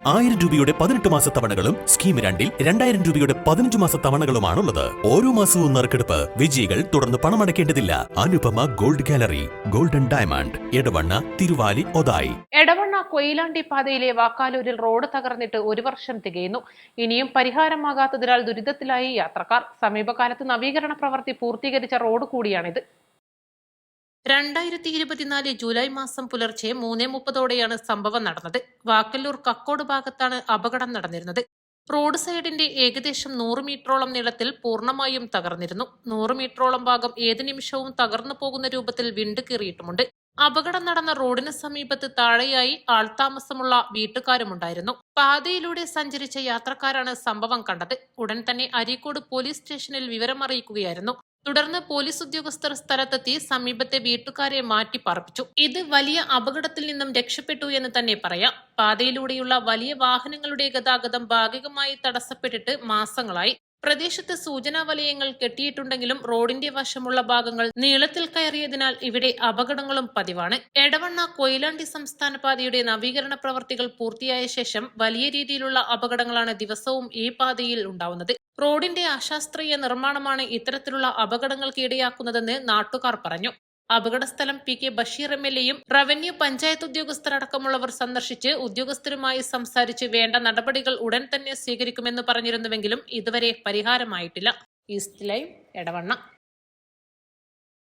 1000 രൂപയുടെ 18 മാസ തവണകളും സ്കീം 2-ൽ 2000 രൂപയുടെ 15 മാസ തവണകളുമാണുള്ളത്. ഓരോ മാസവും നറുക്കെടുപ്പ്. വിജയികൾ തുടർന്ന് പണമടയ്ക്കേണ്ടതില്ല. Anupama gold gallery, golden diamond, Edavanna, Thiruvali, Othayi. Edavanna Koyilandy പാതയിലെ വാക്കാലൂരിൽ റോഡ് തകർന്നിട്ട് 1 വർഷം തികയുന്നു. ഇനിയും പരിഹാരമാകാത്തതിനാൽ ദുരിതത്തിലായി യാത്രക്കാർ. സമീപകാലത്ത് നവീകരണ പ്രവൃത്തി പൂർത്തീകരിച്ച റോഡ് കൂടിയാണിത്. 2024 ജൂലൈ മാസം പുലർച്ചെ 3:30ഓടെയാണ് സംഭവം നടന്നത്. വാക്കല്ലൂർ കക്കോട് ഭാഗത്താണ് അപകടം നടന്നിരുന്നത്. റോഡ് സൈഡിന്റെ ഏകദേശം 100 മീറ്ററോളം നീളത്തിൽ പൂർണ്ണമായും തകർന്നിരുന്നു. 100 മീറ്ററോളം ഭാഗം ഏത് നിമിഷവും തകർന്നു പോകുന്ന രൂപത്തിൽ വിണ്ടുകീറിയിട്ടുമുണ്ട്. അപകടം നടന്ന റോഡിന് സമീപത്ത് താഴെയായി ആൾതാമസമുള്ള വീട്ടുകാരുമുണ്ടായിരുന്നു. പാതയിലൂടെ സഞ്ചരിച്ച യാത്രക്കാരാണ് സംഭവം കണ്ടത്. ഉടൻ തന്നെ അരീക്കോട് പോലീസ് സ്റ്റേഷനിൽ വിവരമറിയിക്കുകയായിരുന്നു. തുടർന്ന് പോലീസ് ഉദ്യോഗസ്ഥർ സ്ഥലത്തെത്തി സമീപത്തെ വീട്ടുകാരെ മാറ്റി പാർപ്പിച്ചു. ഇത് വലിയ അപകടത്തിൽ നിന്നും രക്ഷപ്പെട്ടു എന്ന് തന്നെ പറയാം. പാതയിലൂടെയുള്ള വലിയ വാഹനങ്ങളുടെ ഗതാഗതം ഭാഗികമായി തടസ്സപ്പെട്ടിട്ട് മാസങ്ങളായി. പ്രദേശത്ത് സൂചനാ വലയങ്ങൾ കെട്ടിയിട്ടുണ്ടെങ്കിലും റോഡിന്റെ വശമുള്ള ഭാഗങ്ങൾ നീളത്തിൽ കയറിയതിനാൽ ഇവിടെ അപകടങ്ങളും പതിവാണ്. എടവണ്ണ കൊയിലാണ്ടി സംസ്ഥാന പാതയുടെ നവീകരണ പ്രവർത്തികൾ പൂർത്തിയായ ശേഷം വലിയ രീതിയിലുള്ള അപകടങ്ങളാണ് ദിവസവും ഈ പാതയിൽ ഉണ്ടാവുന്നത്. റോഡിന്റെ അശാസ്ത്രീയ നിർമ്മാണമാണ് ഇത്തരത്തിലുള്ള അപകടങ്ങൾക്ക് ഇടയാക്കുന്നതെന്ന് നാട്ടുകാർ പറഞ്ഞു. അപകടസ്ഥലം PK ബഷീർ MLAയും റവന്യൂ പഞ്ചായത്ത് ഉദ്യോഗസ്ഥരടക്കമുള്ളവർ സന്ദർശിച്ച് ഉദ്യോഗസ്ഥരുമായി സംസാരിച്ച് വേണ്ട നടപടികൾ ഉടൻ തന്നെ സ്വീകരിക്കുമെന്ന് പറഞ്ഞിരുന്നുവെങ്കിലും ഇതുവരെ പരിഹാരമായിട്ടില്ല. East live, Edavanna.